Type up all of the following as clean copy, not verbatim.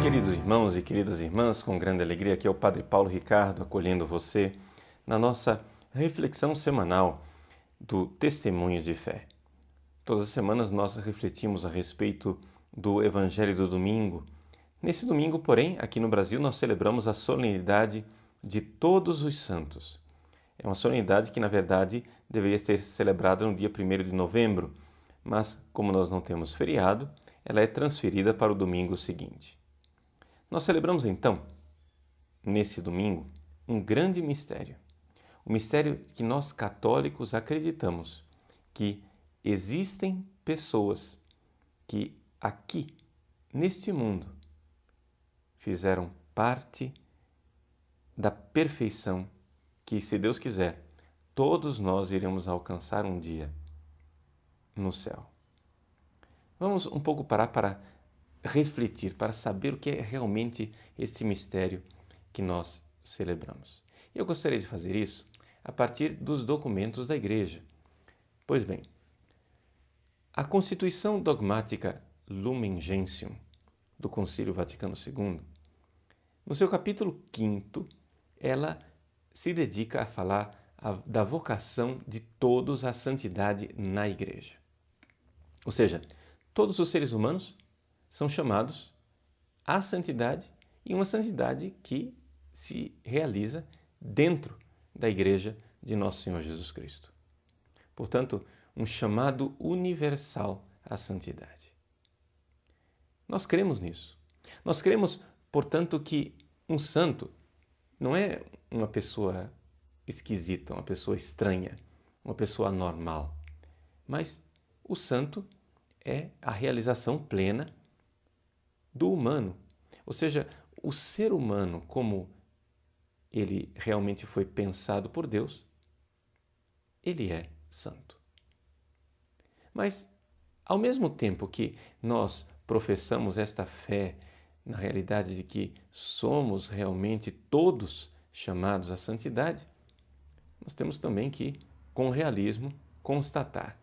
Queridos irmãos e queridas irmãs, com grande alegria, aqui é o Padre Paulo Ricardo acolhendo você na nossa reflexão semanal do Testemunho de Fé. Todas as semanas nós refletimos a respeito do Evangelho do domingo. Nesse domingo, porém, aqui no Brasil, nós celebramos a solenidade de Todos os Santos. É uma solenidade que, na verdade, deveria ser celebrada no dia 1º de novembro, mas, como nós não temos feriado, ela é transferida para o domingo seguinte. Nós celebramos, então, nesse domingo, um grande mistério. O mistério que nós católicos acreditamos que existem pessoas que aqui, neste mundo, fizeram parte da perfeição que, se Deus quiser, todos nós iremos alcançar um dia no céu. Vamos um pouco parar para refletir, para saber o que é realmente esse mistério que nós celebramos. Eu gostaria de fazer isso a partir dos documentos da Igreja. Pois bem, a Constituição Dogmática Lumen Gentium do Concílio Vaticano II, no seu capítulo 5º, ela se dedica a falar da vocação de todos à santidade na Igreja. Ou seja, todos os seres humanos são chamados à santidade, e uma santidade que se realiza dentro da Igreja de Nosso Senhor Jesus Cristo. Portanto, um chamado universal à santidade. Nós cremos nisso. Nós cremos, portanto, que um santo não é uma pessoa esquisita, uma pessoa estranha, uma pessoa anormal, mas o santo é a realização plena do humano, ou seja, o ser humano como ele realmente foi pensado por Deus, ele é santo. Mas, ao mesmo tempo que nós professamos esta fé na realidade de que somos realmente todos chamados à santidade, nós temos também que, com realismo, constatar: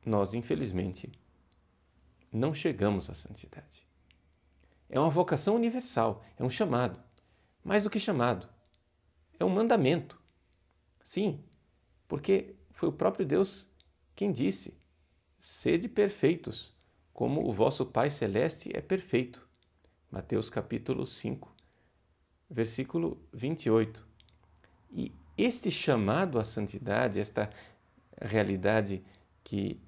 nós, infelizmente, não chegamos à santidade. É uma vocação universal, é um chamado. Mais do que chamado, é um mandamento. Sim, porque foi o próprio Deus quem disse: sede perfeitos, como o vosso Pai Celeste é perfeito. Mateus capítulo 5, versículo 28. E este chamado à santidade, esta realidade que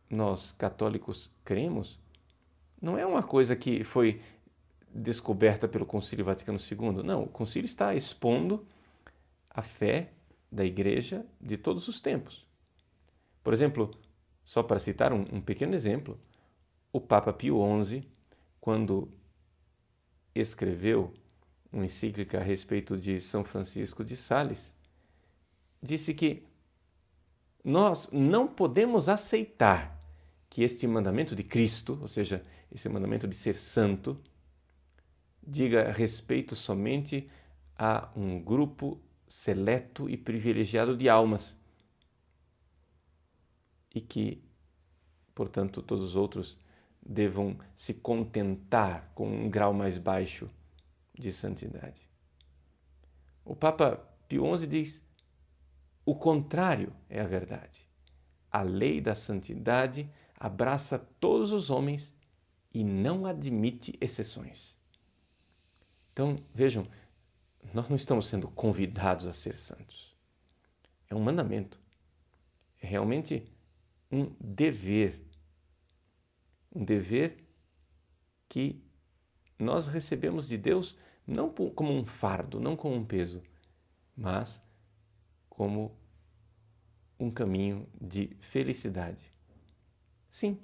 nós católicos cremos, não é uma coisa que foi descoberta pelo Concílio Vaticano II. Não, o Concílio está expondo a fé da Igreja de todos os tempos. Por exemplo, só para citar um pequeno exemplo, o Papa Pio XI, quando escreveu uma encíclica a respeito de São Francisco de Sales, disse que nós não podemos aceitar que este mandamento de Cristo, ou seja, esse mandamento de ser santo, diga respeito somente a um grupo seleto e privilegiado de almas e que, portanto, todos os outros devam se contentar com um grau mais baixo de santidade. O Papa Pio XI diz: o contrário é a verdade. A lei da santidade abraça todos os homens e não admite exceções. Então, vejam, nós não estamos sendo convidados a ser santos. É um mandamento. É realmente um dever. Um dever que nós recebemos de Deus não como um fardo, não como um peso, mas como um caminho de felicidade. Sim,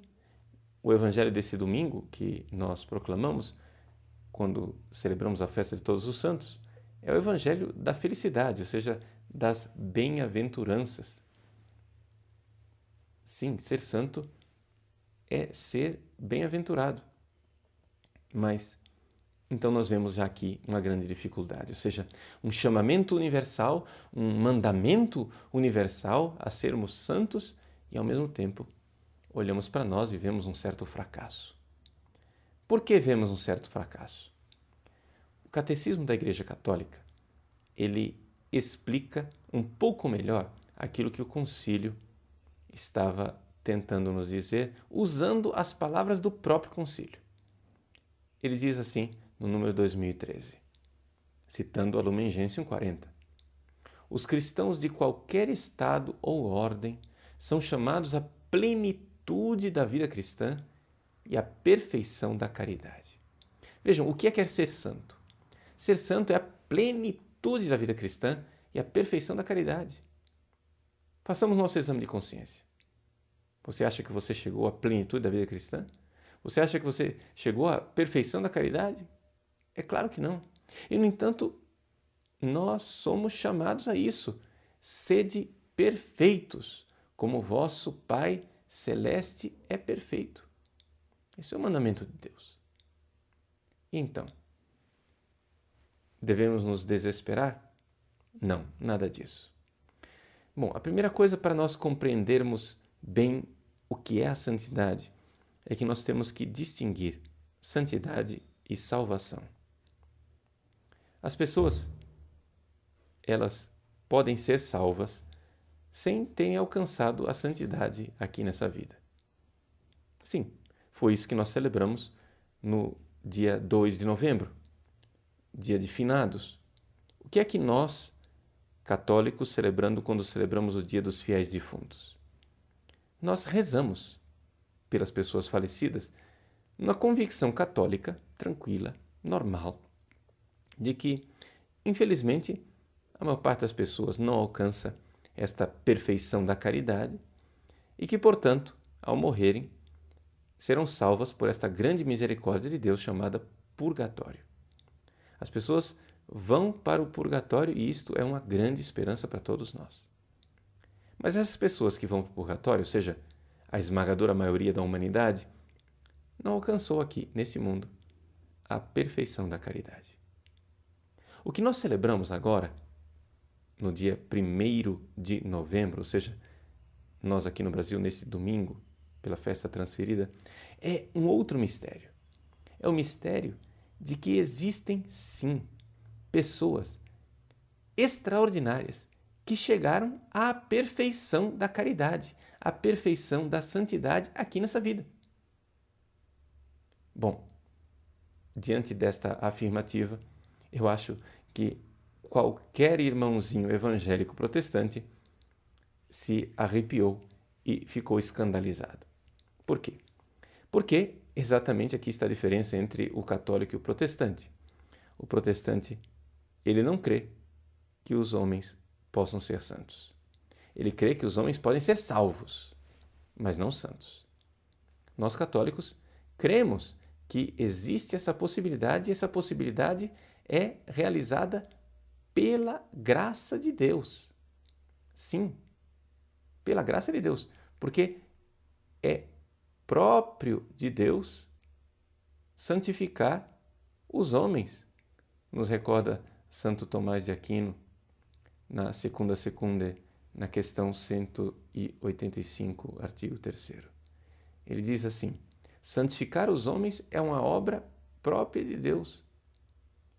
o Evangelho desse domingo que nós proclamamos quando celebramos a festa de Todos os Santos é o Evangelho da felicidade, ou seja, das bem-aventuranças. Sim, ser santo é ser bem-aventurado. Mas então nós vemos já aqui uma grande dificuldade, ou seja, um chamamento universal, um mandamento universal a sermos santos e ao mesmo tempo olhamos para nós e vemos um certo fracasso. Por que vemos um certo fracasso? O Catecismo da Igreja Católica, ele explica um pouco melhor aquilo que o concílio estava tentando nos dizer, usando as palavras do próprio concílio. Ele diz assim, no número 2013, citando a Lumen Gentium 40. Os cristãos de qualquer estado ou ordem são chamados à plenitude da vida cristã e à perfeição da caridade. Vejam, o que é ser santo? Ser santo é a plenitude da vida cristã e a perfeição da caridade. Façamos nosso exame de consciência. Você acha que você chegou à plenitude da vida cristã? Você acha que você chegou à perfeição da caridade? É claro que não. E, no entanto, nós somos chamados a isso. Sede perfeitos, como vosso Pai Celeste é perfeito. Esse é o mandamento de Deus. E então, devemos nos desesperar? Não, nada disso. Bom, a primeira coisa para nós compreendermos bem o que é a santidade é que nós temos que distinguir santidade e salvação. As pessoas, elas podem ser salvas sem terem alcançado a santidade aqui nessa vida. Sim, foi isso que nós celebramos no dia 2 de novembro, dia de finados. O que é que nós, católicos, celebrando quando celebramos o dia dos fiéis defuntos? Nós rezamos pelas pessoas falecidas na convicção católica, tranquila, normal, de que, infelizmente, a maior parte das pessoas não alcança esta perfeição da caridade e que, portanto, ao morrerem, serão salvas por esta grande misericórdia de Deus chamada purgatório. As pessoas vão para o purgatório e isto é uma grande esperança para todos nós. Mas essas pessoas que vão para o purgatório, ou seja, a esmagadora maioria da humanidade, não alcançou aqui, nesse mundo, a perfeição da caridade. O que nós celebramos agora, no dia 1º de novembro, ou seja, nós aqui no Brasil, nesse domingo, pela festa transferida, é um outro mistério. É o mistério de que existem, sim, pessoas extraordinárias que chegaram à perfeição da caridade, à perfeição da santidade aqui nessa vida. Bom, diante desta afirmativa, eu acho que qualquer irmãozinho evangélico protestante se arrepiou e ficou escandalizado. Por quê? Porque exatamente aqui está a diferença entre o católico e o protestante. O protestante, ele não crê que os homens possam ser santos. Ele crê que os homens podem ser salvos, mas não santos. Nós católicos cremos que existe essa possibilidade e essa possibilidade é realizada pela graça de Deus. Sim, pela graça de Deus, porque é próprio de Deus santificar os homens. Nos recorda Santo Tomás de Aquino na Secunda Secunde, na questão 185, artigo 3º. Ele diz assim: santificar os homens é uma obra própria de Deus,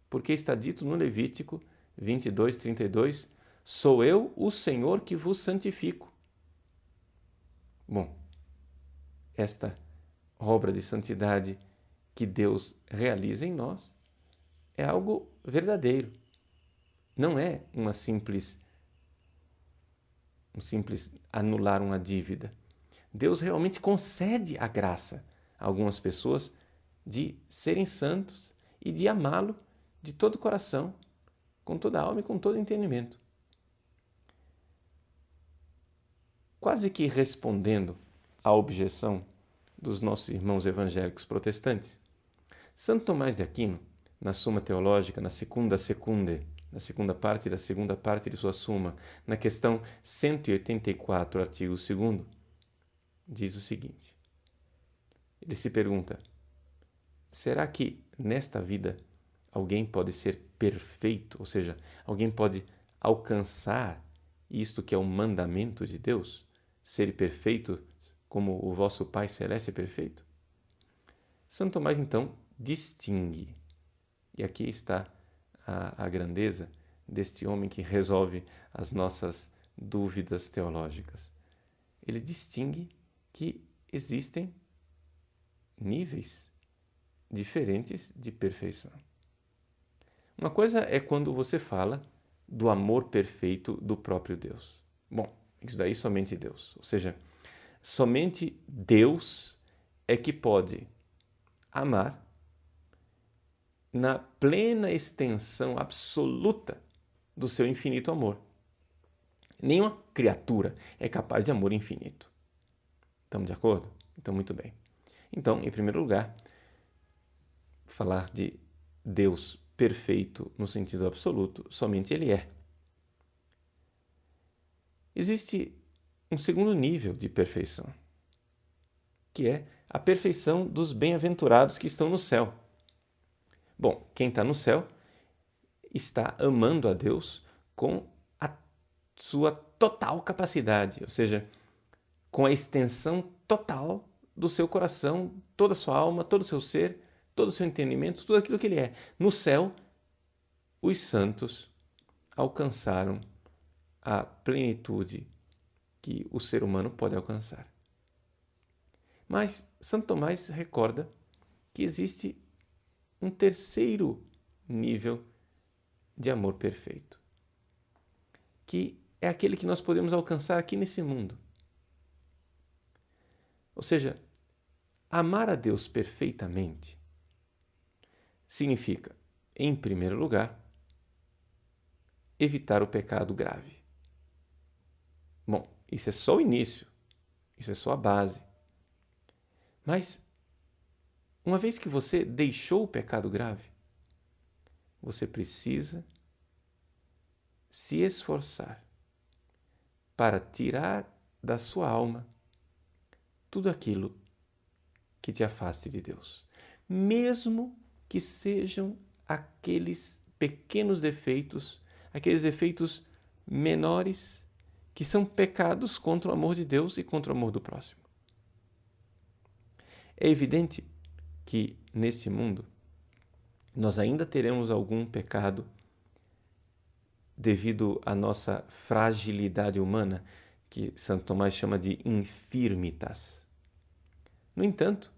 porque está dito no Levítico 22:32, sou eu o Senhor que vos santifico. Bom, esta obra de santidade que Deus realiza em nós é algo verdadeiro. Não é um simples anular uma dívida. Deus realmente concede a graça a algumas pessoas de serem santos e de amá-lo de todo o coração, com toda a alma e com todo o entendimento. Quase que respondendo à objeção dos nossos irmãos evangélicos protestantes, Santo Tomás de Aquino, na Suma Teológica, na Secunda Secunde, na segunda parte da segunda parte de sua Suma, na questão 184, artigo 2º, diz o seguinte. Ele se pergunta: será que nesta vida alguém pode ser perfeito? Ou seja, alguém pode alcançar isto que é o mandamento de Deus? Ser perfeito como o vosso Pai Celeste é perfeito? Santo Tomás, então, distingue. E aqui está a grandeza deste homem que resolve as nossas dúvidas teológicas. Ele distingue que existem níveis diferentes de perfeição. Uma coisa é quando você fala do amor perfeito do próprio Deus. Bom, isso daí somente Deus. Ou seja, somente Deus é que pode amar na plena extensão absoluta do seu infinito amor. Nenhuma criatura é capaz de amor infinito. Estamos de acordo? Então, muito bem. Então, em primeiro lugar, falar de Deus perfeito no sentido absoluto, somente Ele é. Existe um segundo nível de perfeição, que é a perfeição dos bem-aventurados que estão no céu. Bom, quem está no céu está amando a Deus com a sua total capacidade, ou seja, com a extensão total do seu coração, toda a sua alma, todo o seu ser, todo o seu entendimento, tudo aquilo que ele é. No céu, os santos alcançaram a plenitude que o ser humano pode alcançar. Mas Santo Tomás recorda que existe um terceiro nível de amor perfeito, que é aquele que nós podemos alcançar aqui nesse mundo. Ou seja, amar a Deus perfeitamente significa, em primeiro lugar, evitar o pecado grave. Bom, isso é só o início, isso é só a base. Mas, uma vez que você deixou o pecado grave, você precisa se esforçar para tirar da sua alma tudo aquilo que te afaste de Deus, mesmo que sejam aqueles pequenos defeitos, aqueles defeitos menores que são pecados contra o amor de Deus e contra o amor do próximo. É evidente que nesse mundo nós ainda teremos algum pecado devido à nossa fragilidade humana, que Santo Tomás chama de infirmitas. No entanto,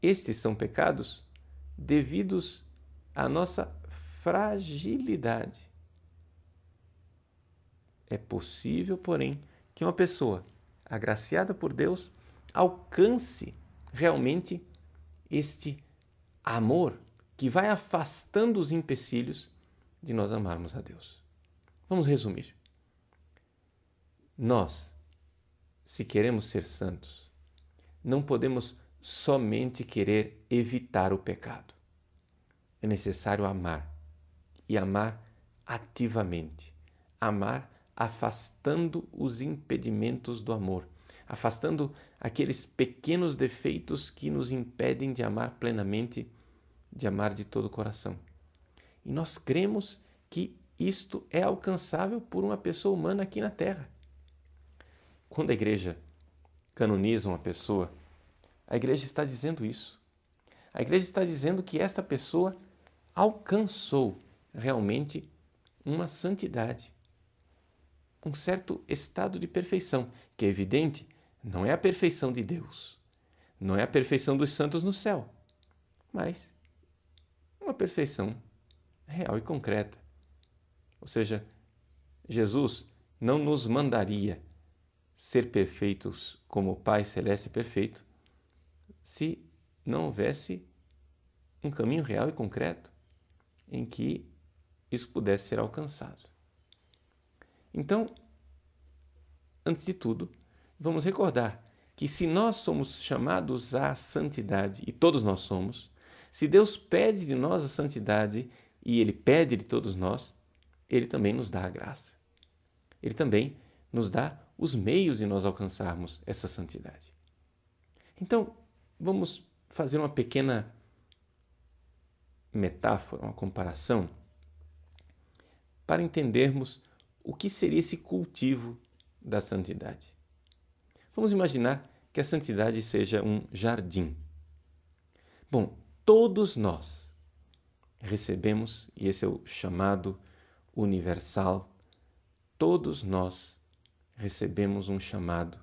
estes são pecados devidos à nossa fragilidade. É possível, porém, que uma pessoa agraciada por Deus alcance realmente este amor que vai afastando os empecilhos de nós amarmos a Deus. Vamos resumir. Nós, se queremos ser santos, não podemos somente querer evitar o pecado. É necessário amar, e amar ativamente. Amar afastando os impedimentos do amor, afastando aqueles pequenos defeitos que nos impedem de amar plenamente, de amar de todo o coração. E nós cremos que isto é alcançável por uma pessoa humana aqui na Terra. Quando a igreja canoniza uma pessoa, a igreja está dizendo isso. A igreja está dizendo que esta pessoa alcançou realmente uma santidade, um certo estado de perfeição, que é evidente, não é a perfeição de Deus, não é a perfeição dos santos no céu, mas uma perfeição real e concreta. Ou seja, Jesus não nos mandaria ser perfeitos como o Pai Celeste é perfeito se não houvesse um caminho real e concreto em que isso pudesse ser alcançado. Então, antes de tudo, vamos recordar que se nós somos chamados à santidade, e todos nós somos, se Deus pede de nós a santidade e Ele pede de todos nós, Ele também nos dá a graça. Ele também nos dá os meios de nós alcançarmos essa santidade. Então, vamos fazer uma pequena metáfora, uma comparação, para entendermos o que seria esse cultivo da santidade. Vamos imaginar que a santidade seja um jardim. Bom, todos nós recebemos, e esse é o chamado universal, todos nós recebemos um chamado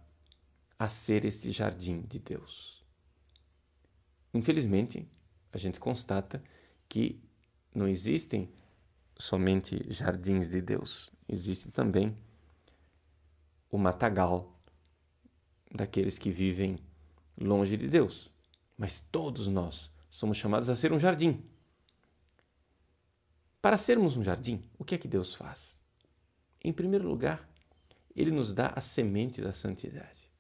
a ser esse jardim de Deus. Infelizmente, a gente constata que não existem somente jardins de Deus, existe também o matagal daqueles que vivem longe de Deus. Mas todos nós somos chamados a ser um jardim. Para sermos um jardim, o que é que Deus faz? Em primeiro lugar, Ele nos dá a semente da santidade.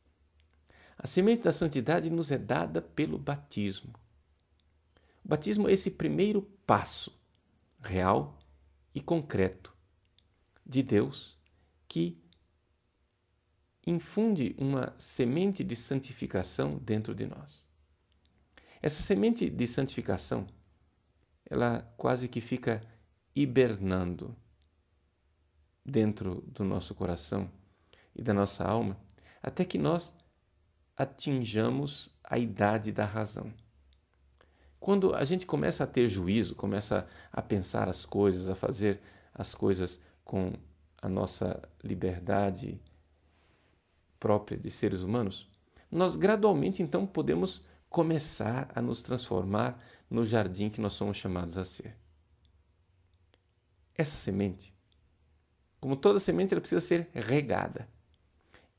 A semente da santidade nos é dada pelo batismo. O batismo é esse primeiro passo real e concreto de Deus que infunde uma semente de santificação dentro de nós. Essa semente de santificação, ela quase que fica hibernando dentro do nosso coração e da nossa alma, até que nós atinjamos a idade da razão. Quando a gente começa a ter juízo, começa a pensar as coisas, a fazer as coisas com a nossa liberdade própria de seres humanos, nós gradualmente então podemos começar a nos transformar no jardim que nós somos chamados a ser. Essa semente, como toda semente, ela precisa ser regada.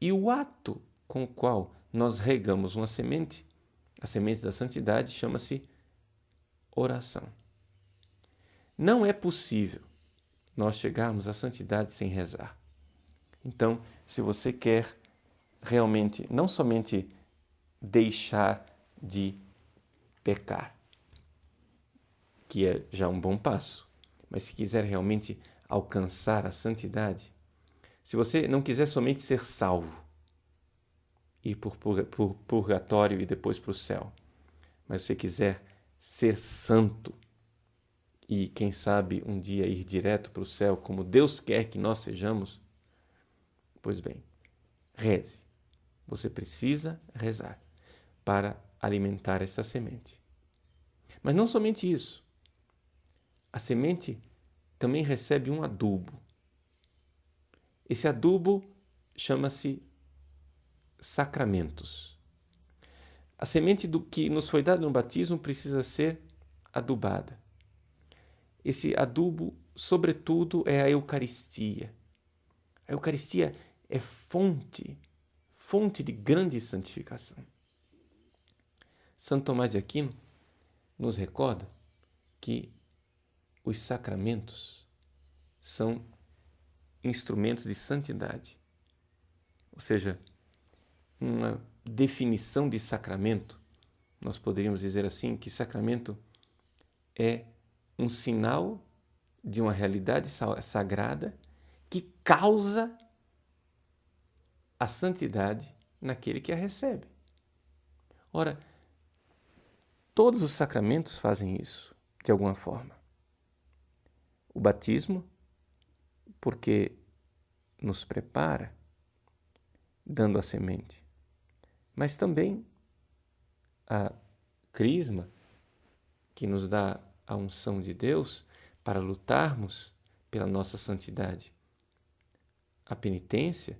E o ato com o qual nós regamos uma semente, a semente da santidade, chama-se oração. Não é possível nós chegarmos à santidade sem rezar. Então, se você quer realmente, não somente deixar de pecar, que é já um bom passo, mas se quiser realmente alcançar a santidade, se você não quiser somente ser salvo, ir por purgatório e depois para o céu, mas se você quiser ser santo e, quem sabe, um dia ir direto para o céu, como Deus quer que nós sejamos, pois bem, reze. Você precisa rezar para alimentar essa semente. Mas não somente isso. A semente também recebe um adubo. Esse adubo chama-se sacramentos. A semente do que nos foi dado no batismo precisa ser adubada. Esse adubo, sobretudo, é a Eucaristia. A Eucaristia é fonte de grande santificação. Santo Tomás de Aquino nos recorda que os sacramentos são instrumentos de santidade. Ou seja, uma definição de sacramento, nós poderíamos dizer assim, que sacramento é um sinal de uma realidade sagrada que causa a santidade naquele que a recebe. Ora, todos os sacramentos fazem isso, de alguma forma. O batismo, porque nos prepara, dando a semente. Mas também a crisma, que nos dá a unção de Deus para lutarmos pela nossa santidade. A penitência,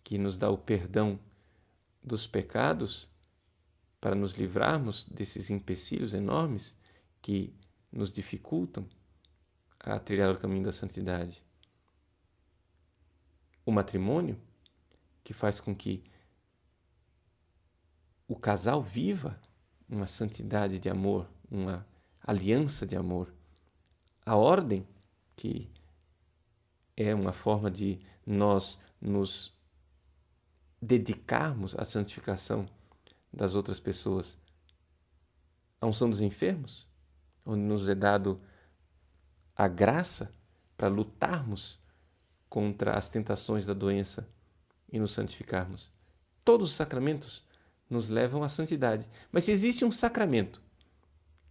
que nos dá o perdão dos pecados para nos livrarmos desses empecilhos enormes que nos dificultam a trilhar o caminho da santidade. O matrimônio, que faz com que o casal viva uma santidade de amor, uma aliança de amor. A ordem, que é uma forma de nós nos dedicarmos à santificação das outras pessoas. A unção dos enfermos, onde nos é dado a graça para lutarmos contra as tentações da doença e nos santificarmos. Todos os sacramentos nos levam à santidade. Mas se existe um sacramento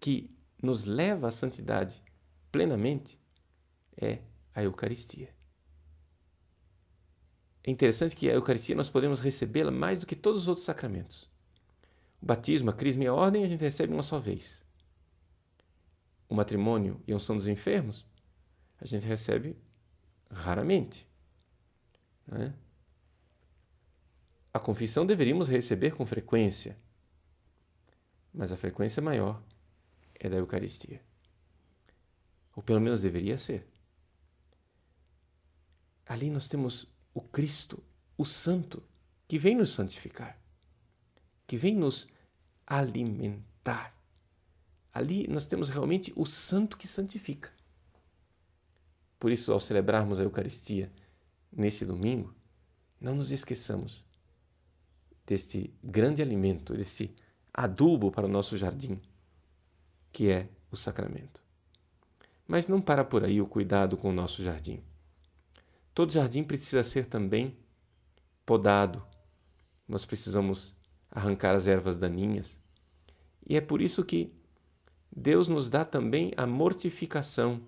que nos leva à santidade plenamente, é a Eucaristia. É interessante que a Eucaristia nós podemos recebê-la mais do que todos os outros sacramentos. O batismo, a crisma e a ordem a gente recebe uma só vez. O matrimônio e a unção dos enfermos a gente recebe raramente. Não é? A confissão deveríamos receber com frequência, mas a frequência maior é da Eucaristia. Ou pelo menos deveria ser. Ali nós temos o Cristo, o Santo, que vem nos santificar, que vem nos alimentar. Ali nós temos realmente o Santo que santifica. Por isso, ao celebrarmos a Eucaristia nesse domingo, não nos esqueçamos deste grande alimento, deste adubo para o nosso jardim, que é o sacramento. Mas não para por aí o cuidado com o nosso jardim. Todo jardim precisa ser também podado. Nós precisamos arrancar as ervas daninhas. E é por isso que Deus nos dá também a mortificação,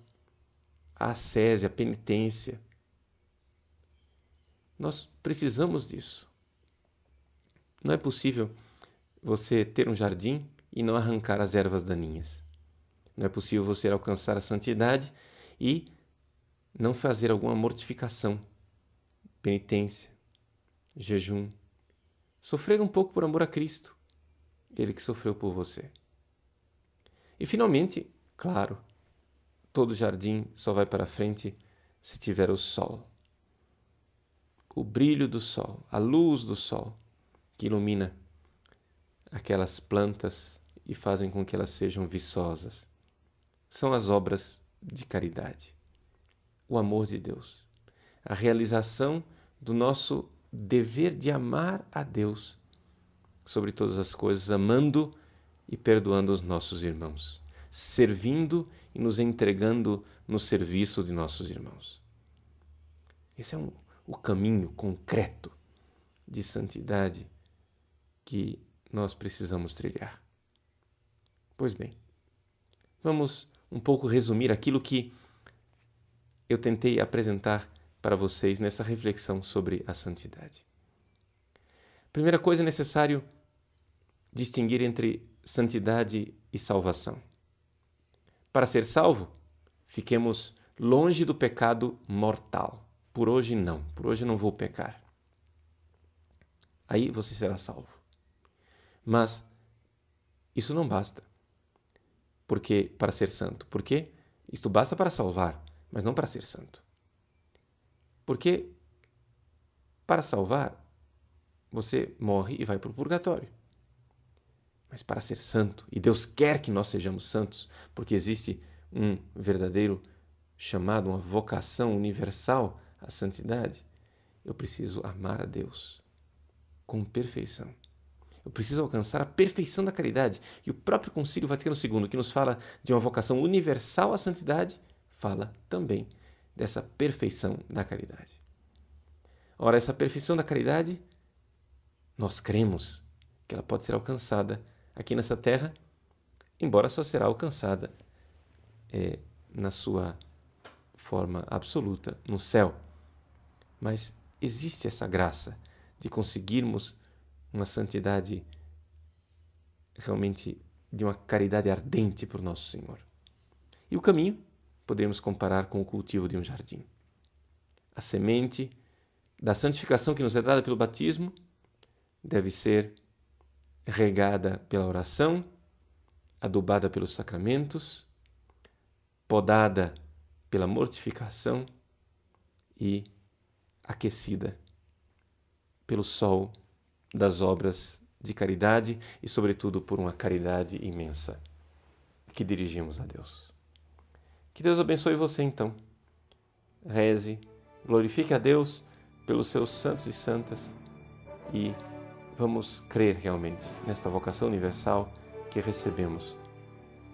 a ascese, a penitência. Nós precisamos disso. Não é possível você ter um jardim e não arrancar as ervas daninhas. Não é possível você alcançar a santidade e não fazer alguma mortificação, penitência, jejum. Sofrer um pouco por amor a Cristo, Ele que sofreu por você. E finalmente, claro, todo jardim só vai para frente se tiver o sol. O brilho do sol, a luz do sol, que ilumina aquelas plantas e fazem com que elas sejam viçosas. São as obras de caridade, o amor de Deus, a realização do nosso dever de amar a Deus sobre todas as coisas, amando e perdoando os nossos irmãos, servindo e nos entregando no serviço de nossos irmãos. Esse é o caminho concreto de santidade que nós precisamos trilhar. Pois bem, vamos um pouco resumir aquilo que eu tentei apresentar para vocês nessa reflexão sobre a santidade. Primeira coisa, é necessário distinguir entre santidade e salvação. Para ser salvo, fiquemos longe do pecado mortal. Por hoje não, por hoje eu não vou pecar. Aí você será salvo. Mas isso não basta. Porque para ser santo, porque isto basta para salvar, mas não para ser santo. Porque para salvar, você morre e vai para o purgatório. Mas para ser santo, e Deus quer que nós sejamos santos, porque existe um verdadeiro chamado, uma vocação universal à santidade, eu preciso amar a Deus com perfeição. Eu preciso alcançar a perfeição da caridade. E o próprio Concílio Vaticano II, que nos fala de uma vocação universal à santidade, fala também dessa perfeição da caridade. Ora, essa perfeição da caridade, nós cremos que ela pode ser alcançada aqui nessa terra, embora só será alcançada na sua forma absoluta no céu. Mas existe essa graça de conseguirmos uma santidade realmente de uma caridade ardente por nosso Senhor. E o caminho podemos comparar com o cultivo de um jardim. A semente da santificação que nos é dada pelo batismo deve ser regada pela oração, adubada pelos sacramentos, podada pela mortificação e aquecida pelo sol das obras de caridade e, sobretudo, por uma caridade imensa que dirigimos a Deus. Que Deus abençoe você, então. Reze, glorifique a Deus pelos seus santos e santas e vamos crer realmente nesta vocação universal que recebemos,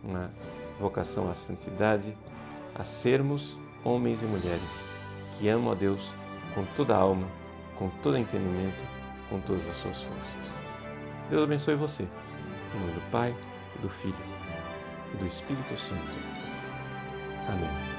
uma vocação à santidade, a sermos homens e mulheres que amam a Deus com toda a alma, com todo entendimento, com todas as suas forças. Deus abençoe você. Em nome do Pai, do Filho e do Espírito Santo. Amém.